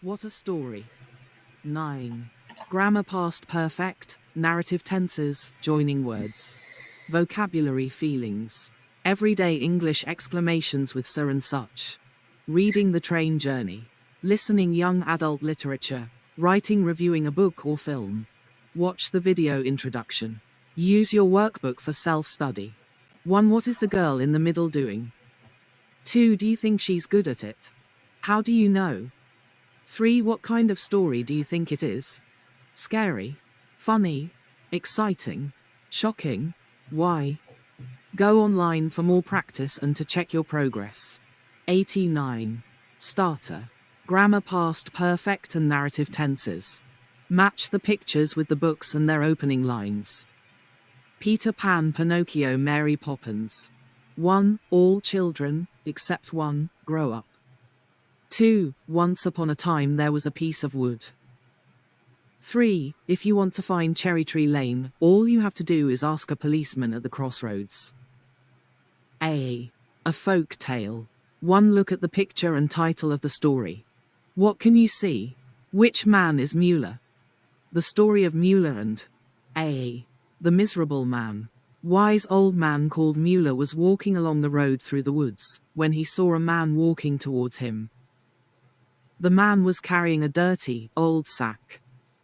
What a story. 9. Grammar past perfect, narrative tenses, joining words. Vocabulary feelings. Everyday English exclamations with sir and such. Reading the train journey. Listening young adult literature. Writing reviewing a book or film. Watch the video introduction. Use your workbook for self-study. 1. What is the girl in the middle doing? 2. Do you think she's good at it? How do you know? 3. What kind of story do you think it is? Scary? Funny? Exciting? Shocking? Why? Go online for more practice and to check your progress. 89. Starter. Grammar past perfect and narrative tenses. Match the pictures with the books and their opening lines. Peter Pan, Pinocchio, Mary Poppins. 1. All children, except one, grow up. 2. Once upon a time there was a piece of wood. 3. If you want to find Cherry Tree Lane, all you have to do is ask a policeman at the crossroads. A folk tale. 1. Look at the picture and title of the story. What can you see? Which man is Mueller? The story of Mueller and A. The miserable man. Wise old man called Mueller was walking along the road through the woods, when he saw a man walking towards him. The man was carrying a dirty, old sack.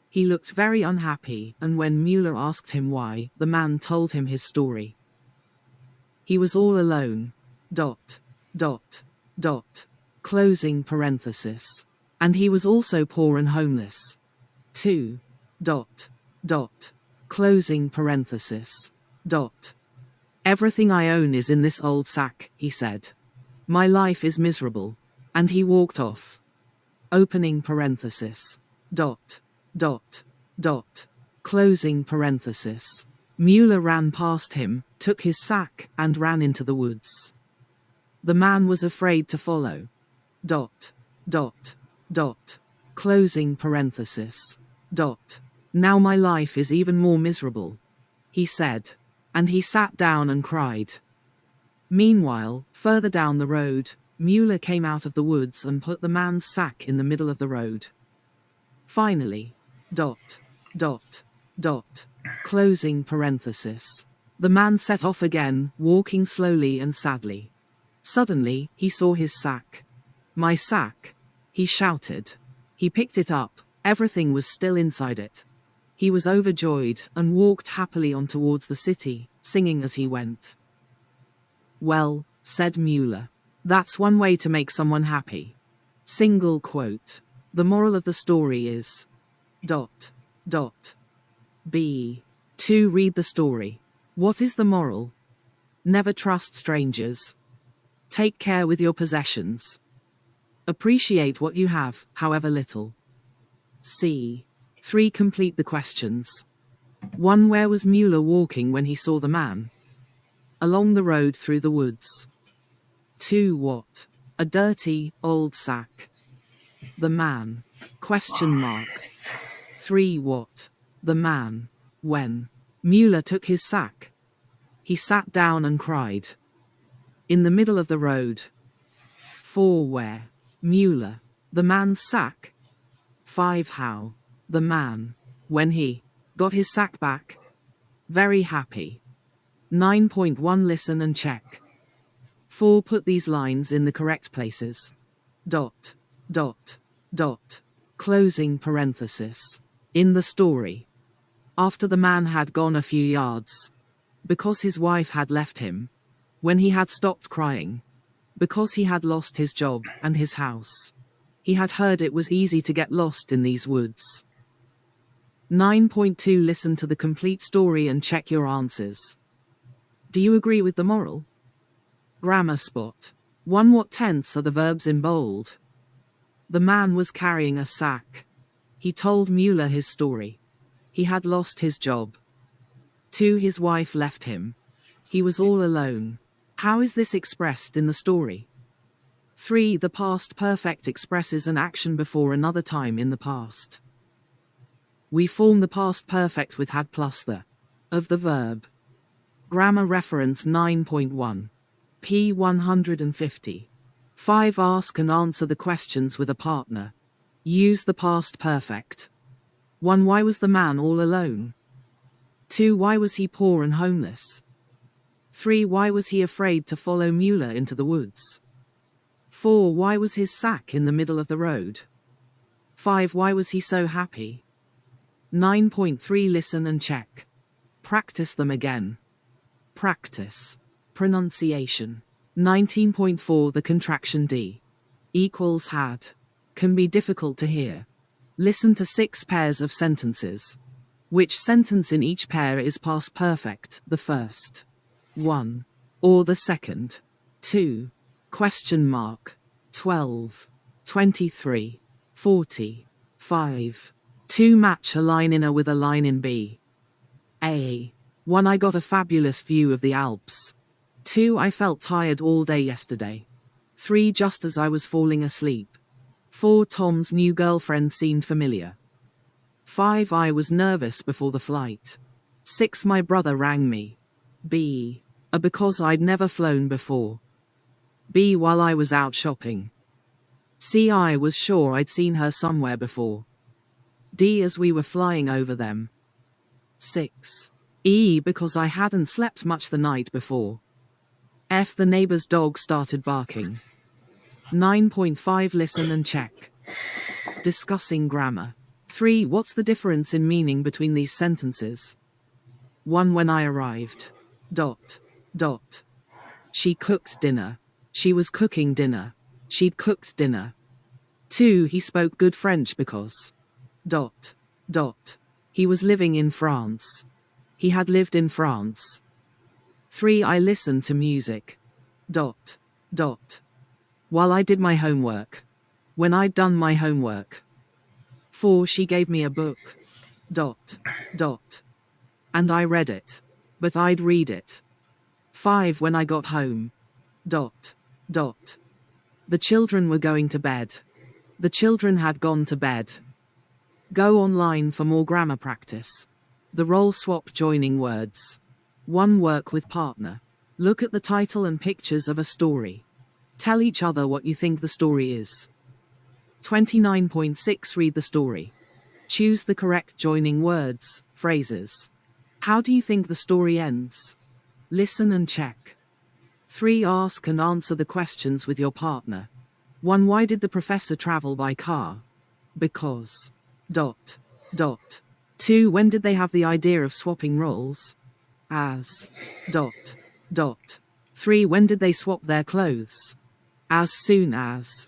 He looked very unhappy, and when Mueller asked him why, the man told him his story. He was all alone. ... Closing parenthesis. And he was also poor and homeless. 2. ... Closing parenthesis. ... Everything I own is in this old sack, he said. My life is miserable. And he walked off. Opening parenthesis. ... Closing parenthesis. Mueller ran past him, took his sack, and ran into the woods. The man was afraid to follow. ... Closing parenthesis. ... Now my life is even more miserable, he said. And he sat down and cried. Meanwhile, further down the road, Mueller came out of the woods and put the man's sack in the middle of the road. Finally, ... Closing parenthesis. The man set off again, walking slowly and sadly. Suddenly, he saw his sack. My sack, he shouted. He picked it up. Everything was still inside it. He was overjoyed and walked happily on towards the city, singing as he went. Well, said Mueller. That's one way to make someone happy. Single quote. The moral of the story is... B. 2. Read the story. What is the moral? Never trust strangers. Take care with your possessions. Appreciate what you have, however little. C. 3. Complete the questions. 1. Where was Mueller walking when he saw the man? Along the road through the woods. 2. What? A dirty, old sack. The man. Question mark. 3. What? The man. When? Mueller took his sack. He sat down and cried. In the middle of the road. 4. Where? Mueller. The man's sack. 5. How? The man. When he got his sack back. Very happy. 9.1 Listen and check. 4. Put these lines in the correct places. ... Closing parenthesis. In the story. After the man had gone a few yards. Because his wife had left him. When he had stopped crying. Because he had lost his job and his house. He had heard it was easy to get lost in these woods. 9.2 Listen to the complete story and check your answers. Do you agree with the moral? Grammar spot. 1. What tense are the verbs in bold? The man was carrying a sack. He told Mueller his story. He had lost his job. 2. His wife left him. He was all alone. How is this expressed in the story? 3. The past perfect expresses an action before another time in the past. We form the past perfect with had plus the of the verb. Grammar reference 9.1. p. 150. 5. Ask and answer the questions with a partner. Use the past perfect. 1. Why was the man all alone? 2. Why was he poor and homeless? 3. Why was he afraid to follow Mueller into the woods? 4. Why was his sack in the middle of the road? 5. Why was he so happy? 9.3 Listen and check. Practice them again. Practice. Pronunciation. 19.4 The contraction D equals had can be difficult to hear. Listen to 6 pairs of sentences. Which sentence in each pair is past perfect? The first. 1. Or the second. 2. Question mark. 12. 23. 40. 5. 2. Match a line in A with a line in B. A. 1. I got a fabulous view of the Alps. 2. I felt tired all day yesterday. 3. Just as I was falling asleep. 4. Tom's new girlfriend seemed familiar. 5. I was nervous before the flight. 6. My brother rang me. B. A. Because I'd never flown before. B. While I was out shopping. C. I was sure I'd seen her somewhere before. D. As we were flying over them. 6. E. Because I hadn't slept much the night before. F. The neighbor's dog started barking. 9.5 Listen and check. Discussing grammar. 3. What's the difference in meaning between these sentences? 1. When I arrived. ... She cooked dinner. She was cooking dinner. She'd cooked dinner. 2. He spoke good French because ... He was living in France. He had lived in France. 3. I listened to music. ... While I did my homework. When I'd done my homework. 4. She gave me a book. ... And I read it. But I'd read it. 5. When I got home. ... The children were going to bed. The children had gone to bed. Go online for more grammar practice. The role swap joining words. 1. Work with partner. Look at the title and pictures of a story. Tell each other what you think the story is. 29.6 Read the story. Choose the correct joining words, phrases. How do you think the story ends? Listen and check. 3. Ask and answer the questions with your partner. 1. Why did the professor travel by car? Because. ... 2. When did they have the idea of swapping roles? As. ... 3. When did they swap their clothes? As soon as. ...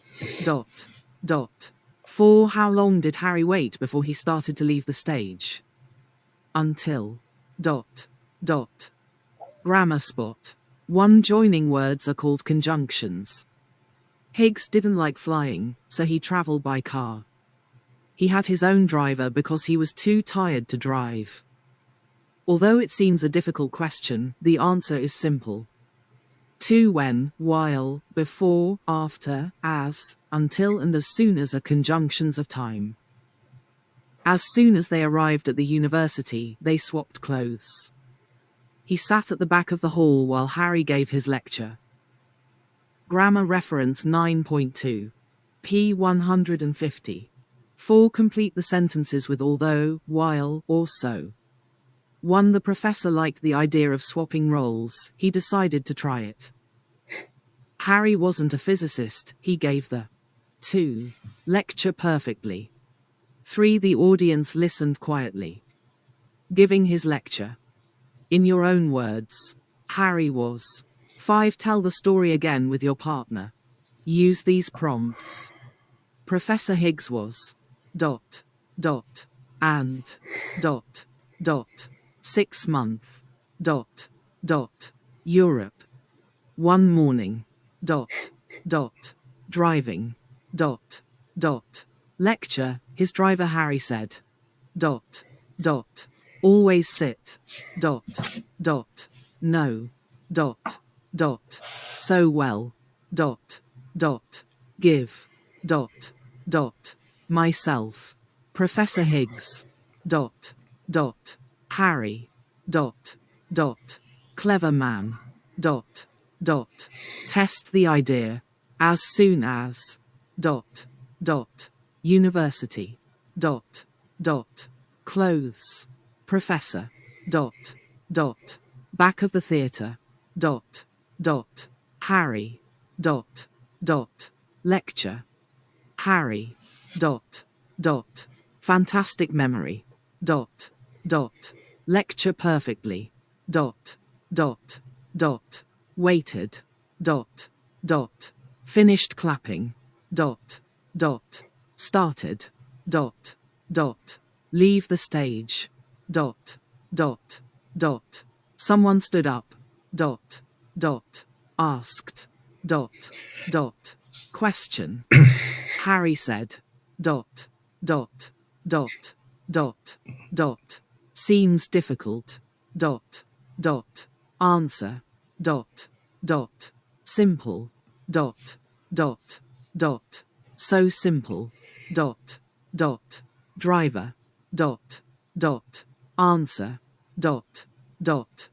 4. How long did Harry wait before he started to leave the stage? Until. ... Grammar spot. 1. Joining words are called conjunctions. Higgs didn't like flying, so he traveled by car. He had his own driver because he was too tired to drive. Although it seems a difficult question, the answer is simple. 2. When, while, before, after, as, until and as soon as are conjunctions of time. As soon as they arrived at the university, they swapped clothes. He sat at the back of the hall while Harry gave his lecture. Grammar reference 9.2. p. 150. 4. Complete the sentences with although, while, or so. 1. The professor liked the idea of swapping roles. He decided to try it. Harry wasn't a physicist. He gave the 2. Lecture perfectly. 3. The audience listened quietly. Giving his lecture. In your own words. Harry was. 5. Tell the story again with your partner. Use these prompts. Professor Higgs was. ... And. ... 6 month. ... Europe. 1 morning. ... Driving. ... Lecture, his driver Harry said. ... Always sit. ... No. ... So well. ... Give. ... Myself. Professor Higgs. ... Harry. ... Clever man. ... Test the idea. As soon as. ... University. Dot. Dot. Clothes. Professor. Dot. Dot. Back of the theater. Dot. Dot. Harry. Dot. Dot. Lecture. Harry. Dot. Dot. Fantastic memory. Dot. Dot. Lecture perfectly. Dot. Dot. Dot. Waited. Dot. Dot. Finished clapping. Dot. Dot. Started. Dot. Dot. Leave the stage. Dot. Dot. Dot. Someone stood up. Dot. Dot. Asked. Dot. Dot. Question. Harry said. Dot. Dot. Dot. Dot. Dot. Seems difficult. Dot. Dot. Answer. Dot. Dot. Simple. Dot. Dot. Dot. So simple. Dot. Dot. Driver. Dot. Dot. Answer. Dot. Dot.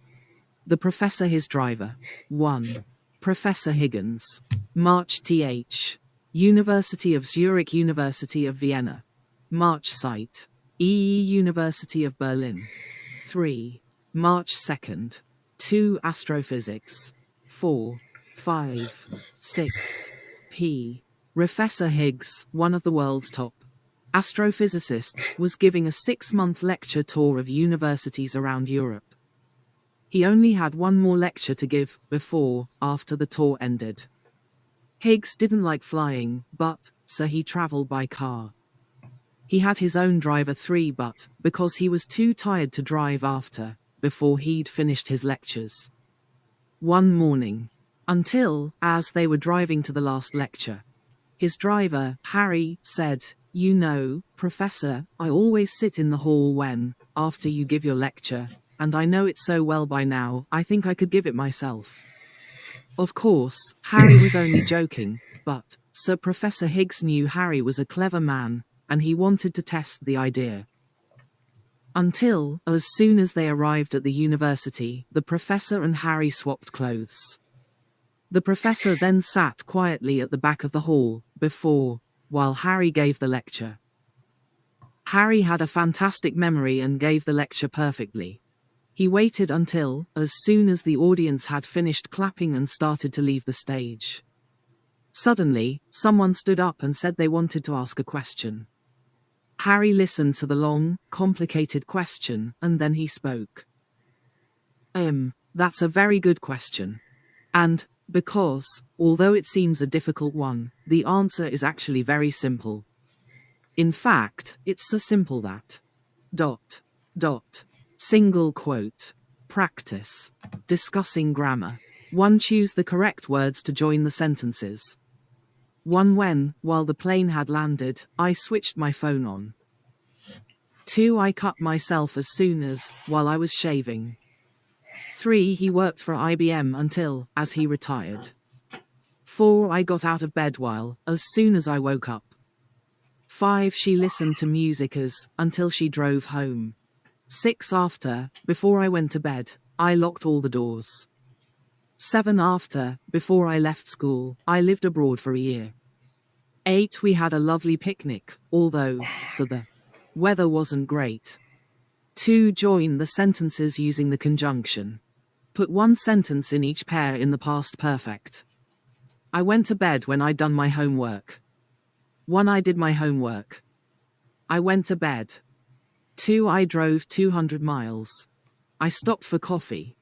The professor his driver. 1. Professor Higgins. March th. University of Zurich, University of Vienna. March site. University of Berlin. 3. March 2nd. 2. Astrophysics. 4. 5. 6. P. Professor Higgs, one of the world's top astrophysicists, was giving a 6-month lecture tour of universities around Europe. He only had one more lecture to give after the tour ended. Higgs didn't like flying, so he traveled by car. He had his own driver 3, but because he was too tired to drive before he'd finished his lectures. One morning, as they were driving to the last lecture, his driver, Harry, said, "You know, Professor, I always sit in the hall after you give your lecture, and I know it so well by now, I think I could give it myself." Of course, Harry was only joking, but Sir Professor Higgs knew Harry was a clever man, and he wanted to test the idea. As soon as they arrived at the university, the professor and Harry swapped clothes. The professor then sat quietly at the back of the hall, while Harry gave the lecture. Harry had a fantastic memory and gave the lecture perfectly. He waited as soon as the audience had finished clapping and started to leave the stage. Suddenly, someone stood up and said they wanted to ask a question. Harry listened to the long, complicated question, and then he spoke. That's a very good question. And, because, although it seems a difficult one, the answer is actually very simple. In fact, it's so simple that... Dot. Dot. Single quote. Practice. Discussing grammar. 1. Choose the correct words to join the sentences. 1. While the plane had landed, I switched my phone on. 2. I cut myself as soon while I was shaving. 3. He worked for IBM as he retired. 4. I got out of bed as soon as I woke up. 5. She listened to music until she drove home. 6. Before I went to bed, I locked all the doors. 7. Before I left school, I lived abroad for a year. 8. We had a lovely picnic, although the weather wasn't great. 2. Join the sentences using the conjunction. Put one sentence in each pair in the past perfect. I went to bed when I'd done my homework. 1. I did my homework. I went to bed. 2. I drove 200 miles. I stopped for coffee.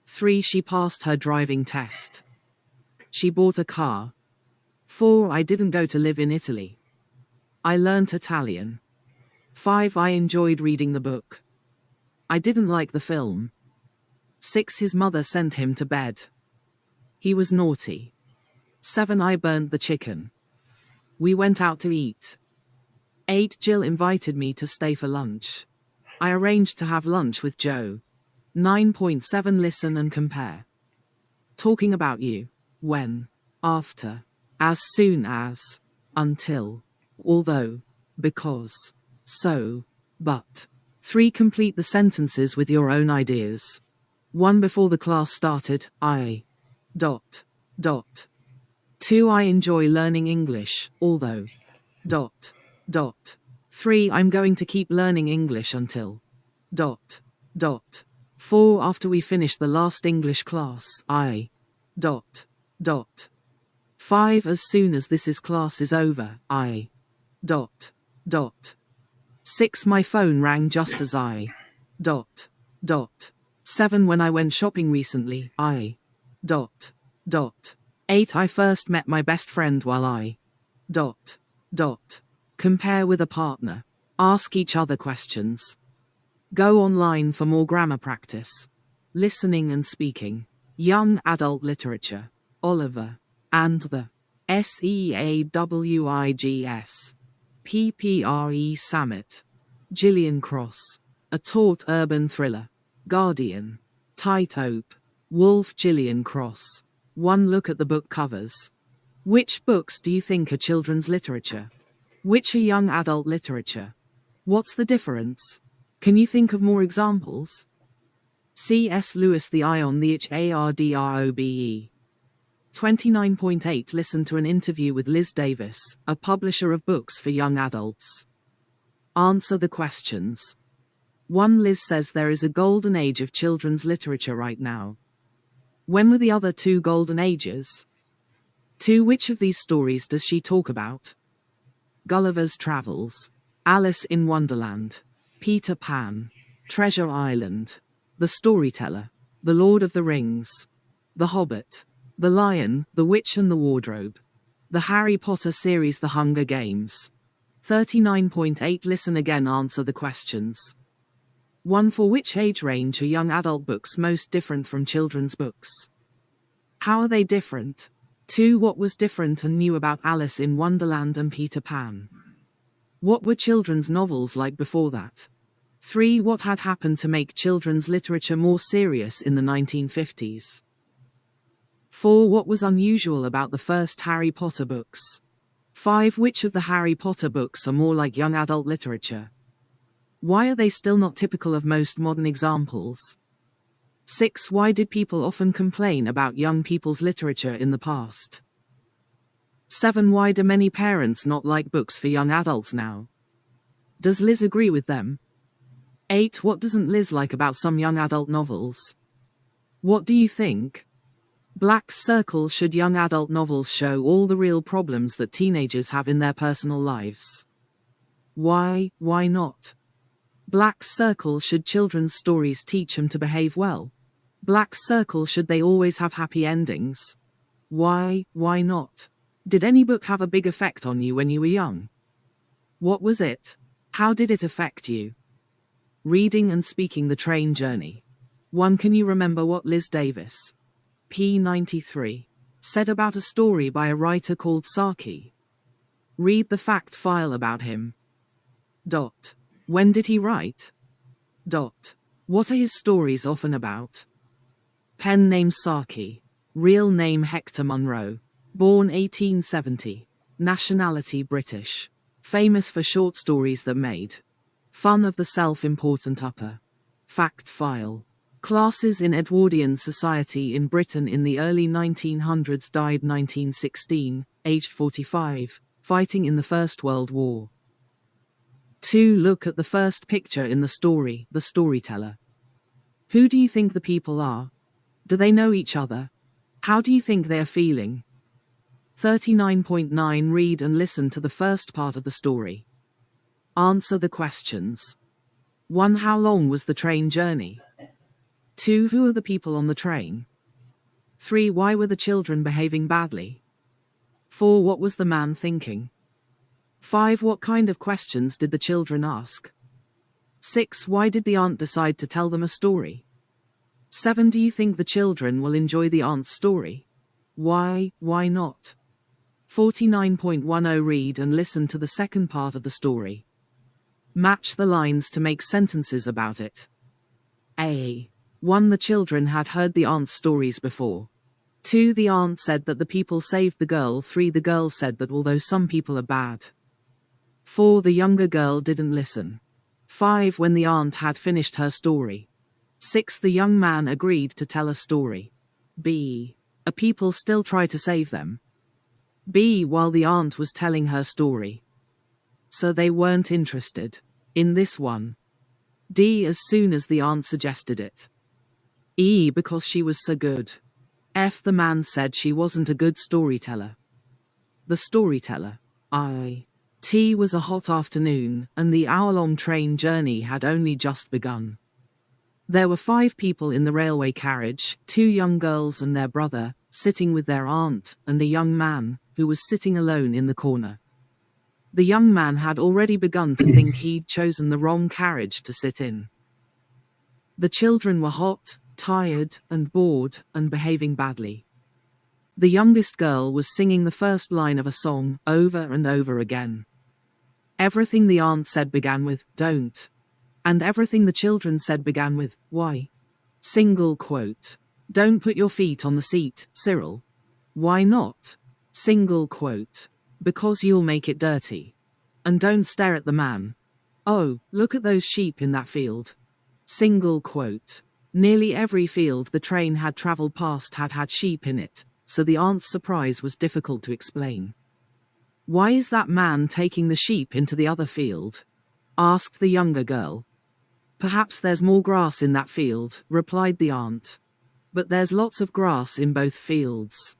3. She passed her driving test. She bought a car. 4. I didn't go to live in Italy. I learnt Italian. 5. I enjoyed reading the book. I didn't like the film. 6. His mother sent him to bed. He was naughty. 7. I burned the chicken. We went out to eat. 8. Jill invited me to stay for lunch. I arranged to have lunch with Joe. 9.7 Listen and compare. Talking about you. When. After. As soon as. Until. Although. Because. So. But. 3. Complete the sentences with your own ideas. 1. Before the class started, I. Dot. Dot. 2. I enjoy learning English, although. Dot. Dot. 3. I'm going to keep learning English until. Dot. Dot. 4. After we finish the last English class, I. Dot. Dot. 5. As soon as this class is over, I. Dot. Dot. 6. My phone rang just as I. Dot. Dot. 7. When I went shopping recently, I. Dot. Dot. 8. I first met my best friend while I. Dot. Dot. Compare with a partner. Ask each other questions. Go online for more grammar practice. Listening and speaking. Young adult literature. Oliver. And the. SEAWIGS. PPRE Samet. Gillian Cross. A taut urban thriller. Guardian. Tight Ope. Wolf. Gillian Cross. One look at the book covers. Which books do you think are children's literature? Which are young adult literature? What's the difference? Can you think of more examples? C.S. Lewis, The Eye on the Hardrobe. 29.8 Listen to an interview with Liz Davis, a publisher of books for young adults. Answer the questions. 1. Liz says there is a golden age of children's literature right now. When were the other 2 golden ages? 2. Which of these stories does she talk about? Gulliver's Travels, Alice in Wonderland, Peter Pan, Treasure Island, The Storyteller, The Lord of the Rings, The Hobbit, The Lion, The Witch and the Wardrobe, The Harry Potter series, The Hunger Games. 39.8 Listen again, answer the questions. 1. For which age range are young adult books most different from children's books? How are they different? 2. What was different and new about Alice in Wonderland and Peter Pan? What were children's novels like before that? 3. What had happened to make children's literature more serious in the 1950s? 4. What was unusual about the first Harry Potter books? 5. Which of the Harry Potter books are more like young adult literature? Why are they still not typical of most modern examples? 6. Why did people often complain about young people's literature in the past? 7. Why do many parents not like books for young adults now? Does Liz agree with them? 8. What doesn't Liz like about some young adult novels? What do you think? Black Circle. Should young adult novels show all the real problems that teenagers have in their personal lives? Why not? Black Circle. Should children's stories teach them to behave well? Black Circle. Should they always have happy endings? Why not? Did any book have a big effect on you when you were young? What was it? How did it affect you? Reading and speaking. The Train Journey. 1. Can you remember what Liz Davis, p. 93, said about a story by a writer called Saki? Read the fact file about him. Dot. When did he write? Dot. What are his stories often about? Pen name Saki. Real name Hector Munro. Born 1870. Nationality British. Famous for short stories that made fun of the self-important upper. Fact file. Classes in Edwardian society in Britain in the early 1900s. Died 1916, aged 45, fighting in the First World War. 2. Look at the first picture in the story, The Storyteller. Who do you think the people are? Do they know each other? How do you think they are feeling? 39.9 Read and listen to the first part of the story. Answer the questions. 1. How long was the train journey? 2. Who are the people on the train? 3. Why were the children behaving badly? 4. What was the man thinking? 5. What kind of questions did the children ask? 6. Why did the aunt decide to tell them a story? 7. Do you think the children will enjoy the aunt's story? Why not? 49.10 Read and listen to the second part of the story. Match the lines to make sentences about it. A. 1. The children had heard the aunt's stories before. 2. The aunt said that the people saved the girl. 3. The girl said that although some people are bad. 4. The younger girl didn't listen. 5. When the aunt had finished her story. 6. The young man agreed to tell a story. B. A people still try to save them. B. While the aunt was telling her story. So they weren't interested in this one. D, as soon as the aunt suggested it. E, because she was so good. F, the man said she wasn't a good storyteller. The storyteller. I. T, was a hot afternoon, and the hour-long train journey had only just begun. There were 5 people in the railway carriage, 2 young girls and their brother, sitting with their aunt, and a young man, who was sitting alone in the corner. The young man had already begun to think he'd chosen the wrong carriage to sit in. The children were hot, tired, and bored, and behaving badly. The youngest girl was singing the first line of a song, over and over again. Everything the aunt said began with, "Don't." And everything the children said began with, "Why?" Single quote. "Don't put your feet on the seat, Cyril." "Why not?" Single quote. "Because you'll make it dirty." And don't stare at the man. "Oh, look at those sheep in that field." Single quote. Nearly every field the train had traveled past had had sheep in it, so the aunt's surprise was difficult to explain. "Why is that man taking the sheep into the other field?" asked the younger girl. "Perhaps there's more grass in that field," replied the aunt. "But there's lots of grass in both fields."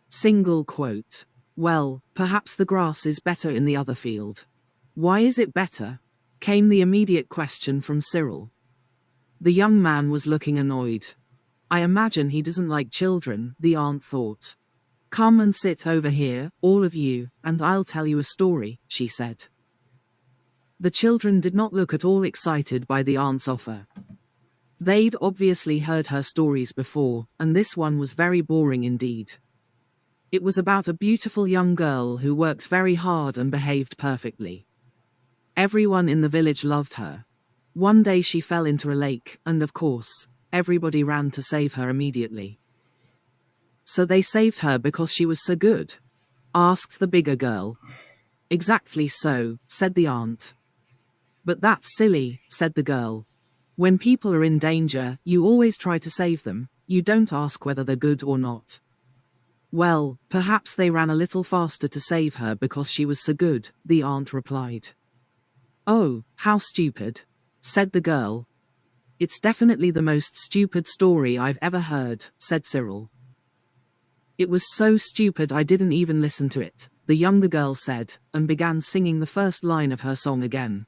Single quote. "Well, perhaps the grass is better in the other field." "Why is it better?" came the immediate question from Cyril. The young man was looking annoyed. "I imagine he doesn't like children," the aunt thought. "Come and sit over here, all of you, and I'll tell you a story," she said. The children did not look at all excited by the aunt's offer. They'd obviously heard her stories before, and this one was very boring indeed. It was about a beautiful young girl who worked very hard and behaved perfectly. Everyone in the village loved her. One day she fell into a lake, and of course, everybody ran to save her immediately. "So they saved her because she was so good?" asked the bigger girl. "Exactly so," said the aunt. "But that's silly," said the girl. "When people are in danger, you always try to save them. You don't ask whether they're good or not." "Well, perhaps they ran a little faster to save her because she was so good," the aunt replied. "Oh, how stupid," said the girl. "It's definitely the most stupid story I've ever heard," said Cyril. "It was so stupid I didn't even listen to it," the younger girl said, and began singing the first line of her song again.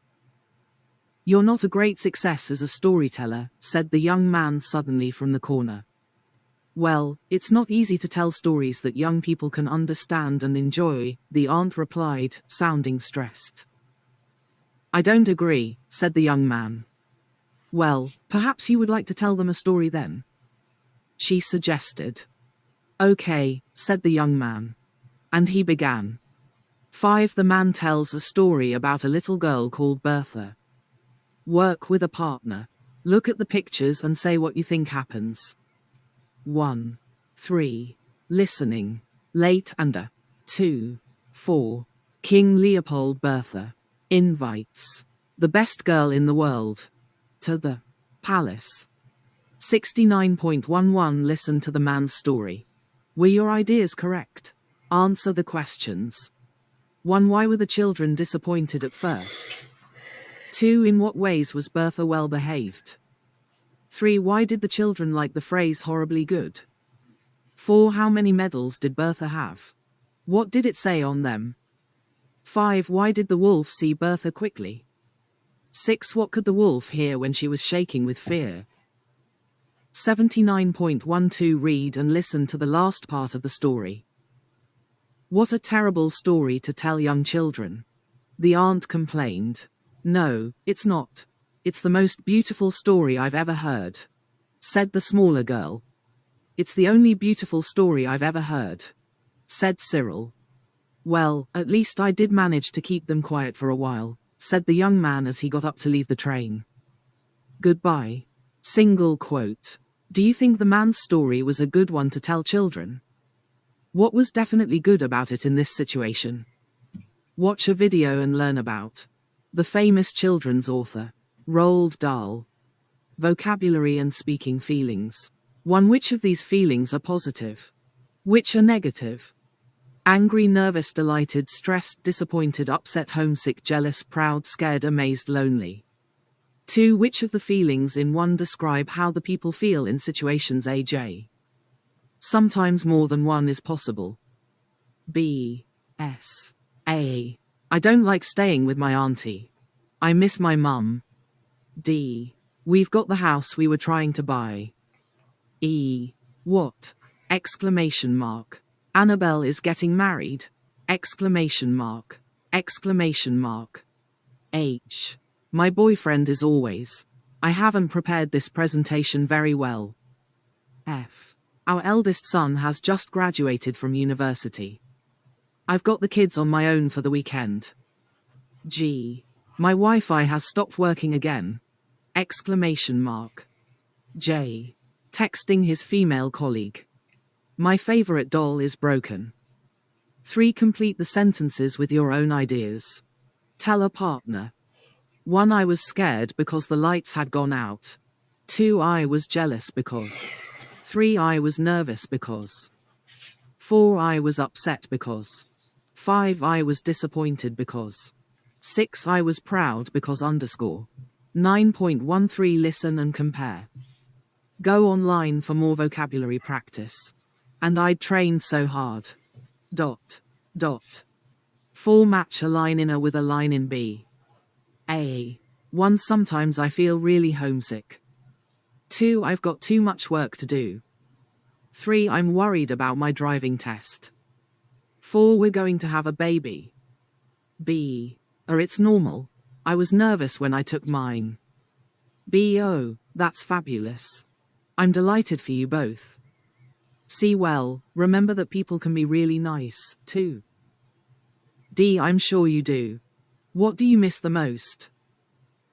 "You're not a great success as a storyteller," said the young man suddenly from the corner. "Well, it's not easy to tell stories that young people can understand and enjoy," the aunt replied, sounding stressed. "I don't agree," said the young man. "Well, perhaps you would like to tell them a story then?" she suggested. "Okay," said the young man. And he began. 5. The man tells a story about a little girl called Bertha. Work with a partner. Look at the pictures and say what you think happens. 1. 3. Listening. Late and 2. 4. King Leopold Bertha invites the best girl in the world to the palace. 69.11 Listen to the man's story. Were your ideas correct? Answer the questions. 1. Why were the children disappointed at first? 2. In what ways was Bertha well behaved? 3. Why did the children like the phrase horribly good? 4. How many medals did Bertha have? What did it say on them? 5. Why did the wolf see Bertha quickly? 6. What could the wolf hear when she was shaking with fear? 79.12 Read and listen to the last part of the story. What a terrible story to tell young children. The aunt complained. No, it's not. It's the most beautiful story I've ever heard, said the smaller girl. It's the only beautiful story I've ever heard, said Cyril. Well, at least I did manage to keep them quiet for a while, said the young man as he got up to leave the train. Goodbye. Single quote. Do you think the man's story was a good one to tell children? What was definitely good about it in this situation? Watch a video and learn about the famous children's author, Roald Dahl. Vocabulary and speaking feelings. 1. Which of these feelings are positive? Which are negative? Angry, nervous, delighted, stressed, disappointed, upset, homesick, jealous, proud, scared, amazed, lonely. 2. Which of the feelings in 1 describe how the people feel in situations? AJ. Sometimes more than one is possible. B. S. A. I don't like staying with my auntie. I miss my mum. D. We've got the house we were trying to buy. E. What? Exclamation mark. Annabelle is getting married. Exclamation mark. Exclamation mark. H. My boyfriend is always. I haven't prepared this presentation very well. F. Our eldest son has just graduated from university. I've got the kids on my own for the weekend. G. My Wi-Fi has stopped working again. Exclamation mark. J. Texting his female colleague. My favorite doll is broken. 3. Complete the sentences with your own ideas. Tell a partner. 1. I was scared because the lights had gone out. 2. I was jealous because. 3. I was nervous because. 4. I was upset because. 5. I was disappointed because. 6. I was proud because underscore. 9.13 Listen and compare. Go online for more vocabulary practice. And I'd trained so hard. ... 4. Match a line in A with a line in B. A. 1. Sometimes I feel really homesick. 2. I've got too much work to do. 3. I'm worried about my driving test. 4. We're going to have a baby. B. It's normal. I was nervous when I took mine. B. Oh, that's fabulous. I'm delighted for you both. C. Well, remember that people can be really nice, too. D. I'm sure you do. What do you miss the most?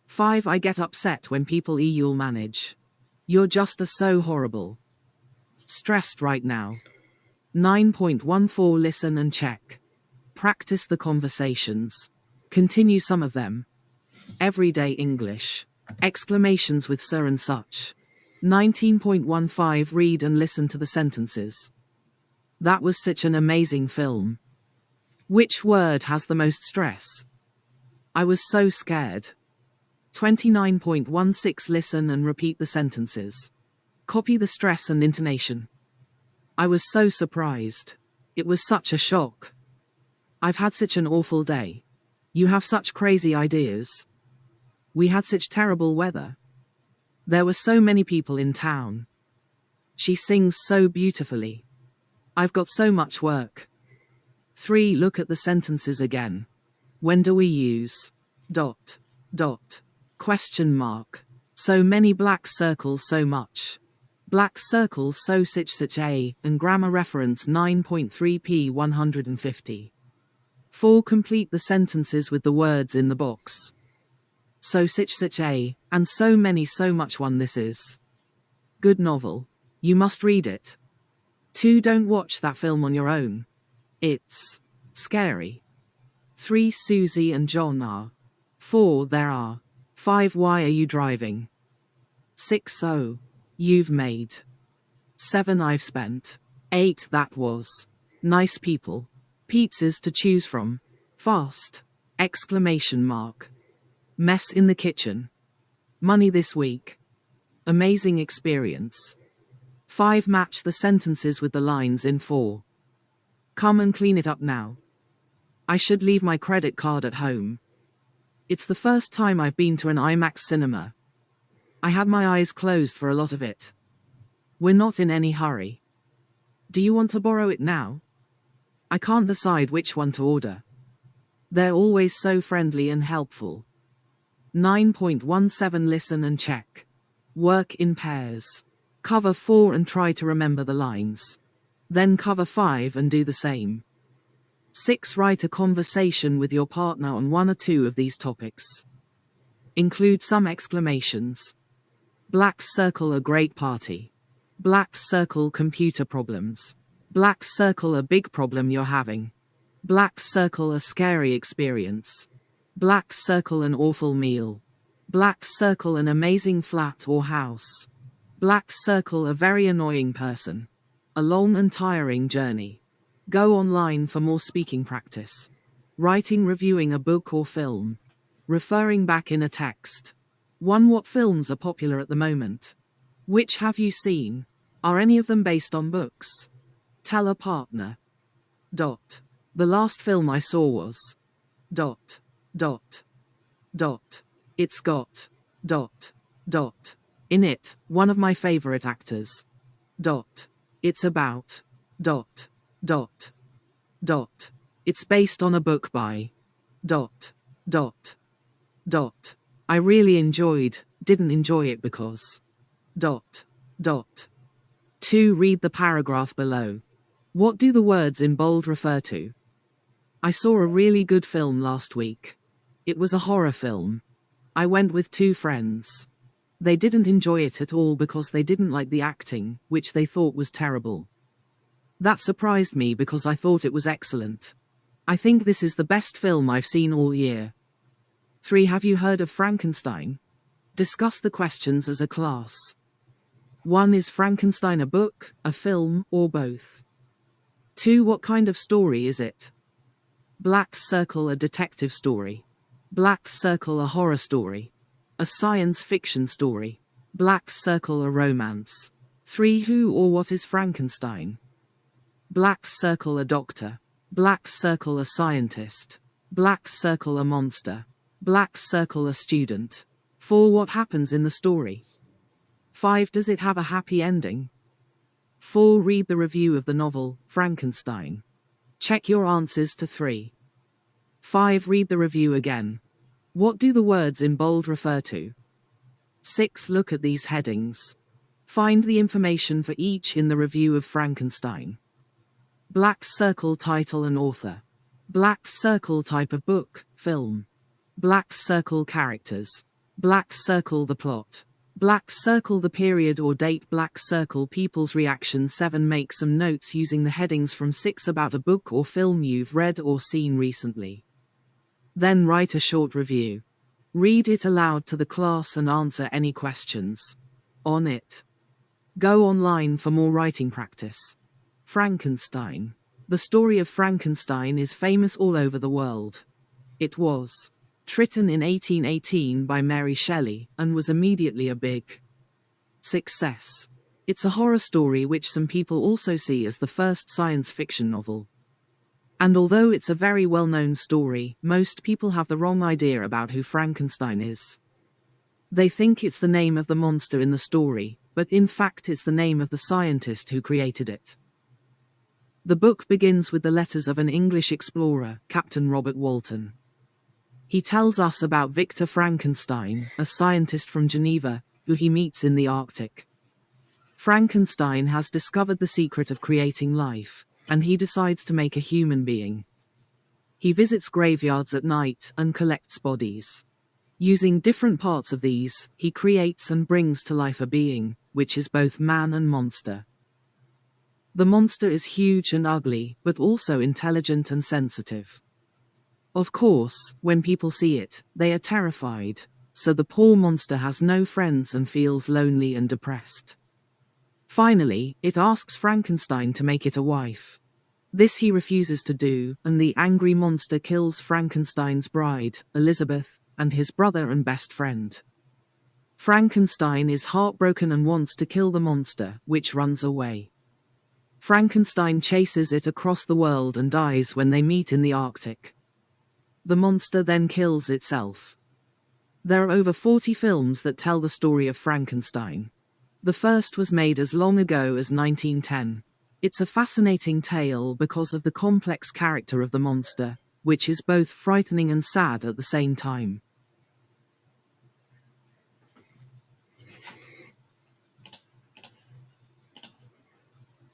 5. I get upset when people you'll manage. You're just so horrible. Stressed right now. 9.14 Listen and check. Practice the conversations. Continue some of them. Everyday English. Exclamations with sir and such. 19.15 Read and listen to the sentences. That was such an amazing film. Which word has the most stress? I was so scared. 29.16 Listen and repeat the sentences. Copy the stress and intonation. I was so surprised. It was such a shock. I've had such an awful day. You have such crazy ideas. We had such terrible weather. There were so many people in town. She sings so beautifully. I've got so much work. 3. Look at the sentences again. When do we use ... Question mark. So many, black circle, so much. Black circle, so such a, and grammar reference 9.3p 150. 4. Complete the sentences with the words in the box. So such a, and so many, so much. 1. This is good novel. You must read it. 2. Don't watch that film on your own. It's scary. 3. Susie and John are. 4. There are. 5. Why are you driving? 6. Oh, you've made. 7. I've spent. 8. That was. Nice people. Pizzas to choose from. Fast! Exclamation mark. Mess in the kitchen. Money this week. Amazing experience. 5. Match the sentences with the lines in 4. Come and clean it up now. I should leave my credit card at home. It's the first time I've been to an IMAX cinema. I had my eyes closed for a lot of it. We're not in any hurry. Do you want to borrow it now? I can't decide which one to order. They're always so friendly and helpful. 9.17 Listen and check. Work in pairs. Cover 4 and try to remember the lines. Then cover 5 and do the same. 6. Write a conversation with your partner on 1 or 2 of these topics. Include some exclamations. Black circle, a great party. Black circle, computer problems. Black circle, a big problem you're having. Black circle, a scary experience. Black circle, an awful meal. Black circle, an amazing flat or house. Black circle, a very annoying person. A long and tiring journey. Go online for more speaking practice. Writing, reviewing a book or film. Referring back in a text. 1. What films are popular at the moment? Which have you seen? Are any of them based on books? Tell a partner. Dot. The last film I saw was. Dot. Dot. Dot. It's got. Dot. Dot. In it, one of my favorite actors. Dot. It's about. Dot. Dot. Dot. It's based on a book by. Dot. Dot. Dot. I really didn't enjoy it because. Dot. Dot. 2. Read the paragraph below. What do the words in bold refer to? I saw a really good film last week. It was a horror film. I went with 2 friends. They didn't enjoy it at all because they didn't like the acting, which they thought was terrible. That surprised me because I thought it was excellent. I think this is the best film I've seen all year. 3. Have you heard of Frankenstein? Discuss the questions as a class. 1. Is Frankenstein a book, a film, or both? 2. What kind of story is it? Black Circle, a detective story. Black Circle, a horror story. A science fiction story. Black Circle, a romance. 3. Who or what is Frankenstein? Black Circle, a doctor. Black Circle, a scientist. Black Circle, a monster. Black Circle, a student. 4. What happens in the story? 5. Does it have a happy ending? 4. Read the review of the novel, Frankenstein. Check your answers to 3. 5. Read the review again. What do the words in bold refer to? 6. Look at these headings. Find the information for each in the review of Frankenstein. Black Circle, title and author. Black Circle, type of book, film. Black Circle, characters. Black Circle, the plot. Black Circle, the period or date. Black Circle, people's reaction. 7. Make some notes using the headings from 6 about a book or film you've read or seen recently. Then write a short review. Read it aloud to the class and answer any questions on it. Go online for more writing practice. Frankenstein. The story of Frankenstein is famous all over the world. It was written in 1818 by Mary Shelley and was immediately a big success. It's a horror story which some people also see as the first science fiction novel. And although it's a very well-known story, most people have the wrong idea about who Frankenstein is. They think it's the name of the monster in the story, but in fact it's the name of the scientist who created it. The book begins with the letters of an English explorer, Captain Robert Walton. He tells us about Victor Frankenstein, a scientist from Geneva, who he meets in the Arctic. Frankenstein has discovered the secret of creating life, and he decides to make a human being. He visits graveyards at night and collects bodies. Using different parts of these, he creates and brings to life a being, which is both man and monster. The monster is huge and ugly, but also intelligent and sensitive. Of course, when people see it, they are terrified, so the poor monster has no friends and feels lonely and depressed. Finally, it asks Frankenstein to make it a wife. This he refuses to do, and the angry monster kills Frankenstein's bride, Elizabeth, and his brother and best friend. Frankenstein is heartbroken and wants to kill the monster, which runs away. Frankenstein chases it across the world and dies when they meet in the Arctic. The monster then kills itself. There are over 40 films that tell the story of Frankenstein. The first was made as long ago as 1910. It's a fascinating tale because of the complex character of the monster, which is both frightening and sad at the same time.